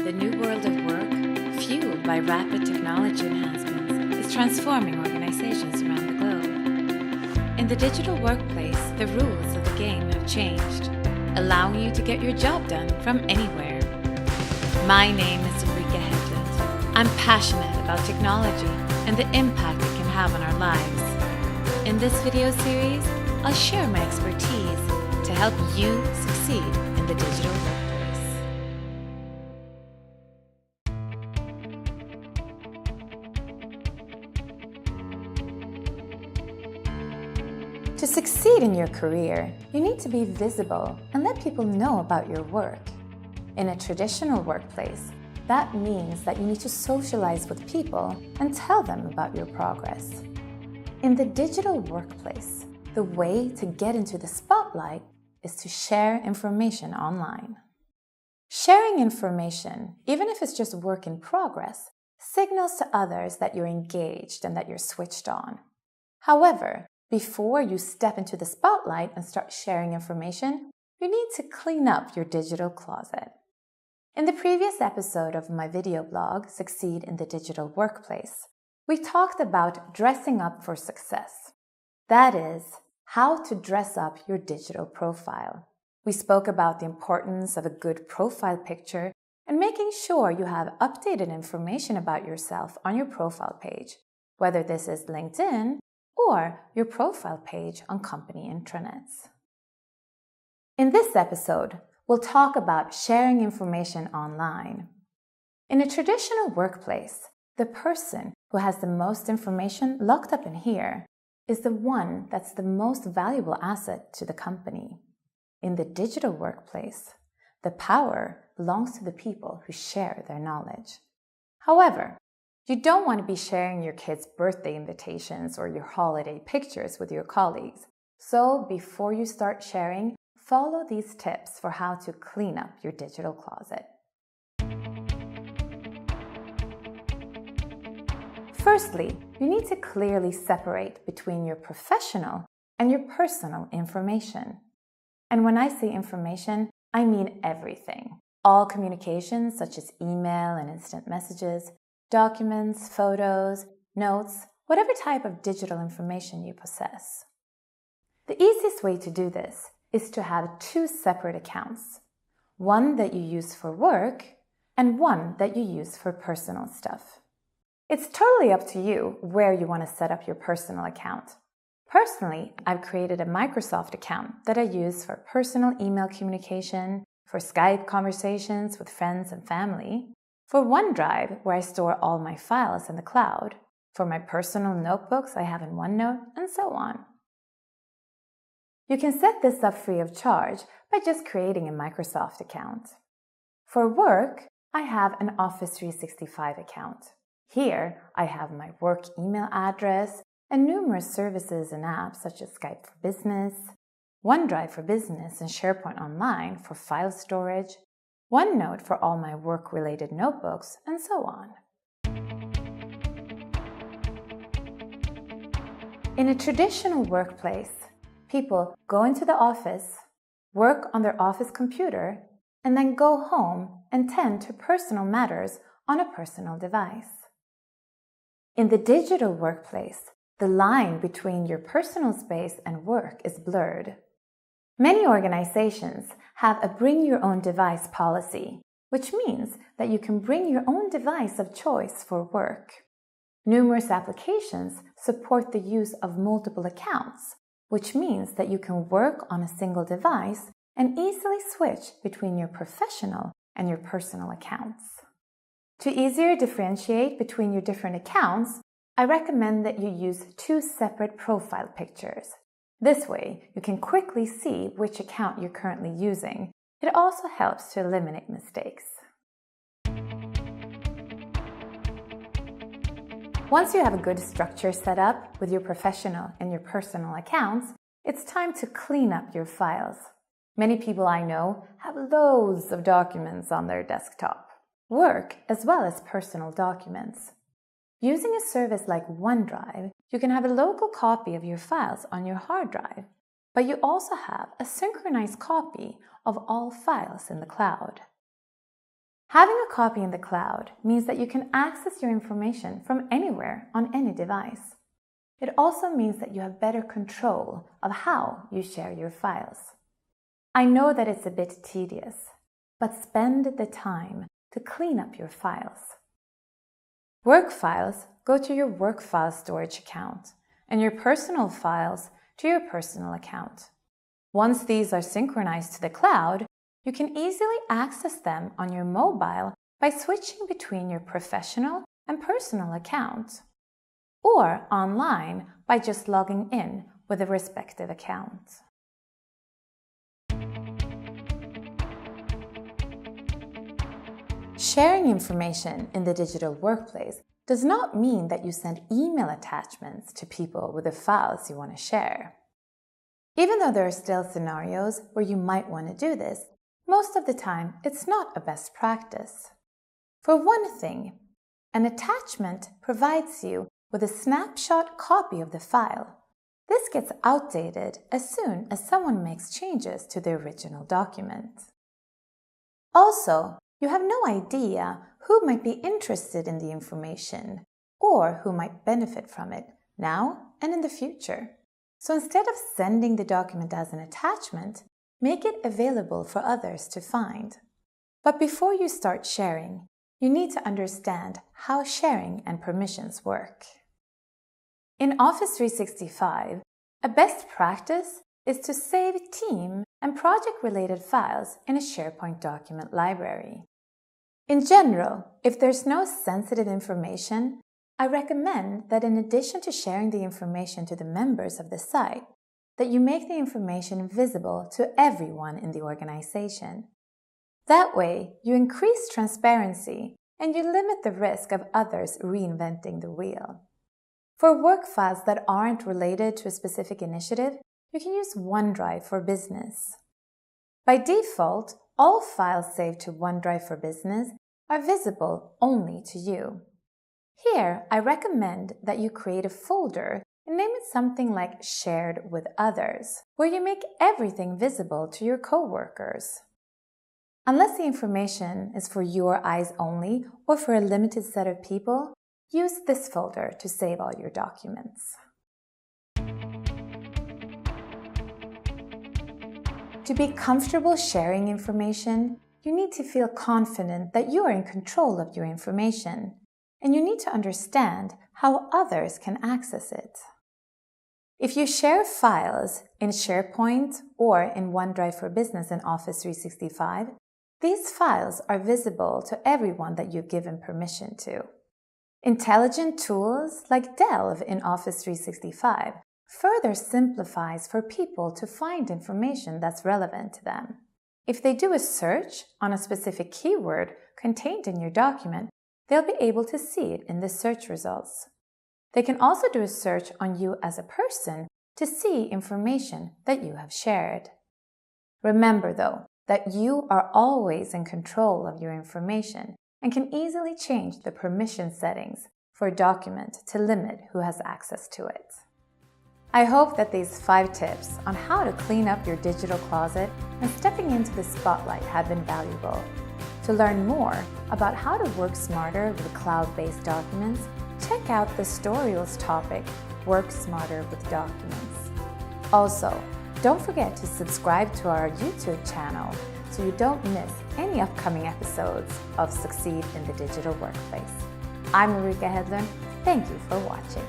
The new world of work, fueled by rapid technology enhancements, is transforming organizations around the globe. In the digital workplace, the rules of the game have changed, allowing you to get your job done from anywhere. My name is Hedlund. I'm passionate about technology and the impact it can have on our lives. In this video series, I'll share my expertise to help you succeed in the digital workplace. To succeed in your career, you need to be visible and let people know about your work. In a traditional workplace, that means that you need to socialize with people and tell them about your progress. In the digital workplace, the way to get into the spotlight is to share information online. Sharing information, even if it's just work in progress, signals to others that you're engaged and that you're switched on. However, before you step into the spotlight and start sharing information, you need to clean up your digital closet. In the previous episode of my video blog, Succeed in the Digital Workplace, we talked about dressing up for success. That is, how to dress up your digital profile. We spoke about the importance of a good profile picture and making sure you have updated information about yourself on your profile page, whether this is LinkedIn or your profile page on company intranets. In this episode, we'll talk about sharing information online. In a traditional workplace, the person who has the most information locked up in here is the one that's the most valuable asset to the company. In the digital workplace, the power belongs to the people who share their knowledge. However, you don't want to be sharing your kids' birthday invitations or your holiday pictures with your colleagues. So before you start sharing, follow these tips for how to clean up your digital closet. Firstly, you need to clearly separate between your professional and your personal information. And when I say information, I mean everything. All communications such as email and instant messages, documents, photos, notes, whatever type of digital information you possess. The easiest way to do this is to have two separate accounts, one that you use for work and one that you use for personal stuff. It's totally up to you where you want to set up your personal account. Personally, I've created a Microsoft account that I use for personal email communication, for Skype conversations with friends and family, for OneDrive, where I store all my files in the cloud, for my personal notebooks I have in OneNote, and so on. You can set this up free of charge by just creating a Microsoft account. For work, I have an Office 365 account. Here, I have my work email address and numerous services and apps such as Skype for Business, OneDrive for Business, and SharePoint Online for file storage, OneNote for all my work-related notebooks, and so on. In a traditional workplace, people go into the office, work on their office computer, and then go home and tend to personal matters on a personal device. In the digital workplace, the line between your personal space and work is blurred. Many organizations have a bring your own device policy, which means that you can bring your own device of choice for work. Numerous applications support the use of multiple accounts, which means that you can work on a single device and easily switch between your professional and your personal accounts. To easier differentiate between your different accounts, I recommend that you use two separate profile pictures. This way, you can quickly see which account you're currently using. It also helps to eliminate mistakes. Once you have a good structure set up with your professional and your personal accounts, it's time to clean up your files. Many people I know have loads of documents on their desktop, work as well as personal documents. Using a service like OneDrive, you can have a local copy of your files on your hard drive, but you also have a synchronized copy of all files in the cloud. Having a copy in the cloud means that you can access your information from anywhere on any device. It also means that you have better control of how you share your files. I know that it's a bit tedious, but spend the time to clean up your files. Work files go to your work file storage account, and your personal files to your personal account. Once these are synchronized to the cloud, you can easily access them on your mobile by switching between your professional and personal account, or online by just logging in with the respective account. Sharing information in the digital workplace does not mean that you send email attachments to people with the files you want to share. Even though there are still scenarios where you might want to do this, most of the time it's not a best practice. For one thing, an attachment provides you with a snapshot copy of the file. This gets outdated as soon as someone makes changes to the original document. Also, you have no idea who might be interested in the information or who might benefit from it now and in the future. So instead of sending the document as an attachment, make it available for others to find. But before you start sharing, you need to understand how sharing and permissions work. In Office 365, a best practice is to save team and project-related files in a SharePoint document library. In general, if there's no sensitive information, I recommend that in addition to sharing the information to the members of the site, that you make the information visible to everyone in the organization. That way, you increase transparency and you limit the risk of others reinventing the wheel. For work files that aren't related to a specific initiative, you can use OneDrive for Business. By default, all files saved to OneDrive for Business are visible only to you. Here, I recommend that you create a folder and name it something like Shared with Others, where you make everything visible to your coworkers. Unless the information is for your eyes only or for a limited set of people, use this folder to save all your documents. To be comfortable sharing information, you need to feel confident that you are in control of your information, and you need to understand how others can access it. If you share files in SharePoint or in OneDrive for Business in Office 365, these files are visible to everyone that you've given permission to. Intelligent tools like Delve in Office 365 further simplifies for people to find information that's relevant to them. If they do a search on a specific keyword contained in your document, they'll be able to see it in the search results. They can also do a search on you as a person to see information that you have shared. Remember, though, that you are always in control of your information and can easily change the permission settings for a document to limit who has access to it. I hope that these 5 tips on how to clean up your digital closet and stepping into the spotlight have been valuable. To learn more about how to work smarter with cloud-based documents, check out the Storyals topic, Work Smarter with Documents. Also, don't forget to subscribe to our YouTube channel so you don't miss any upcoming episodes of Succeed in the Digital Workplace. I'm Hedlund. Thank you for watching.